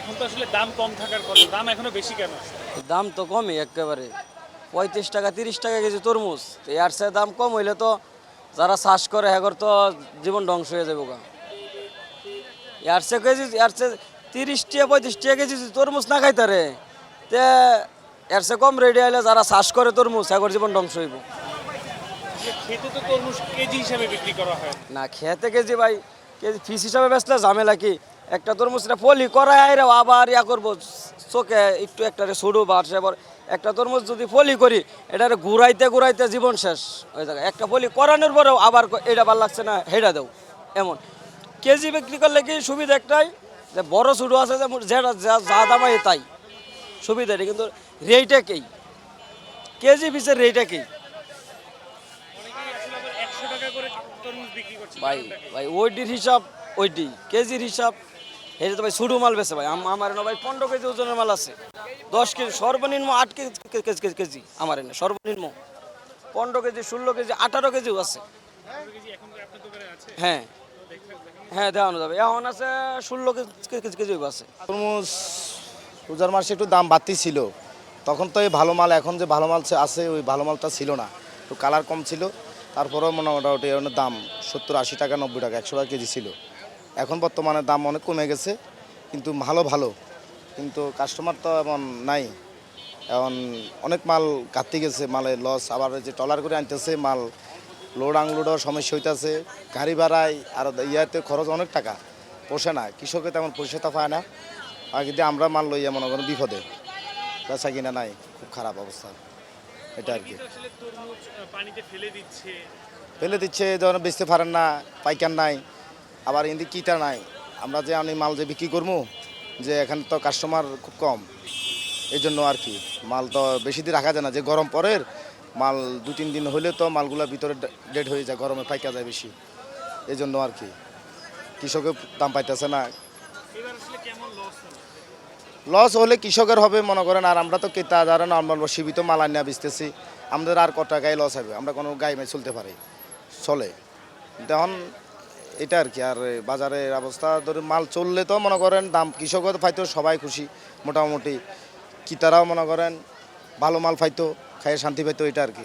এখন তো আসলে দাম কম থাকার কথা, দাম এখনো বেশি কেন? দাম তো কমই একেবারে 35 টাকা 30 টাকা কেজি তরমুজ। তো এর চেয়ে দাম কম হইলে তো যারা চাষ করে হ্যাগর তো জীবন ধ্বংস হয়ে যাবো গা। এর চেয়ে কেজি এর চেয়ে 30 টাকা 35 টাকা কেজি যদি তরমুজ না খাইতে রে তে এর চেয়ে কম রেডি আইলে যারা চাষ করে তরমুজ হ্যাগর জীবন ধ্বংস হইব। আসলে খেতে তো তরমুজ কেজি হিসাবে বিক্রি করা হয়। না খেতে কেজি ভাই কেজি পিস হিসাবে বেচলে ঝামেলা কি একটা তরমুজটা পলি করায় আইরে আবার ইয়া করবো চোখে একটু একটা ছুড়ু বাড়ছে একটা তরমুজ যদি পলি করি এটারে ঘুরাইতে ঘুরাইতে জীবন শেষ ওই জায়গায় একটা পলি করানোর পরেও আবার এটা ভাল লাগছে না হেটা দেও এমন কেজি বিক্রি করলে কি সুবিধা একটাই যে বড় ছুটু আছে যে যেটা যা দামাই তাই সুবিধা এটা কিন্তু রেটটা কি কেজি পিসের রেটটা কি অনেকেই আসলে আবার 100 টাকা করে তরমুজ বিক্রি করছে। ভাই কারণটা কি? ভাই ওইটির হিসাব ওইটি কেজির হিসাব এটা তো ভাই শুরু মাল বেছে ভাই আমার না ভাই 15 কেজি ওজনের মাল আছে 10 কেজি সর্বনিম্ন 8 কেজি আমার এনে সর্বনিম্ন 15 কেজি 16 কেজি 18 কেজিও আছে 100 কেজি এখন কি আপনার দোকানে আছে? হ্যাঁ তো দেখানো হ্যাঁ দেখানো যাবে এখন আছে 16 কেজিও আছে। তরমুজ রোজার মাসে একটু দাম বাড়তি ছিল, তখন তো এই ভালো মাল, এখন যে ভালো মাল আছে ওই ভালো মালটা ছিল না, একটু কালার কম ছিল। তারপরেও মোটামুটি এর দাম 70-80 টাকা 90 টাকা 100 টাকা কেজি ছিল। এখন বর্তমানে দাম অনেক কমে গেছে, কিন্তু ভালো ভালো, কিন্তু কাস্টমার তো এমন নাই। এখন অনেক মাল ঘাটতি গেছে, মালে লস, আবার যে ট্রলার করে আনতেছে মাল, লোড আনলোডও সমস্যা হইতেছে, গাড়ি ভাড়ায় আর ইয়াতে খরচ অনেক টাকা, পোষে না, কৃষকের তেমন পয়সাটা পায় না। আর যদি আমরা মাল লইয়া মনে করেন বিপদে, বেচা কিনা নাই, খুব খারাপ অবস্থা, এটা আর কি। অনেকেই তো আসলে তরমুজ পানিতে ফেলে দিচ্ছে। ফেলে দিচ্ছে, যখন বেচতে পারেন না, পাইকার নাই, আবার ইন্দি কিটা নাই। আমরা যে আমি মাল যে বিক্রি করবো, যে এখানে তো কাস্টমার খুব কম, এই জন্য আর কি মাল তো বেশি দিন রাখা যায় না, যে গরম পরের মাল 2-3 দিন হলে তো মালগুলা ভিতরে ডেড হয়ে যায়, গরমে পাইকা যায় বেশি, এই জন্য আর কি কৃষকের দাম পাইতেছে না। এবার আসলে কেমন লস হলো? লস হলে কৃষকের হবে মনে করেন, আর আমরা তো ক্রেতা যারা নর্মাল সীমিত মাল আনিয়া বেচতেছি, আমাদের আর কত টাকায় লস হবে, আমরা কোনো গায়ে মেয়ে চলতে পারি, চলে তখন এটা আর কি। আর বাজারের অবস্থা ধরে মাল চললে তো মনে করেন দাম কৃষকও পাইতো, সবাই খুশি মোটামুটি, ক্রেতারাও মনে করেন ভালো মাল পাইতো, খাইয়ে শান্তি পাইতো, এটা আর কি।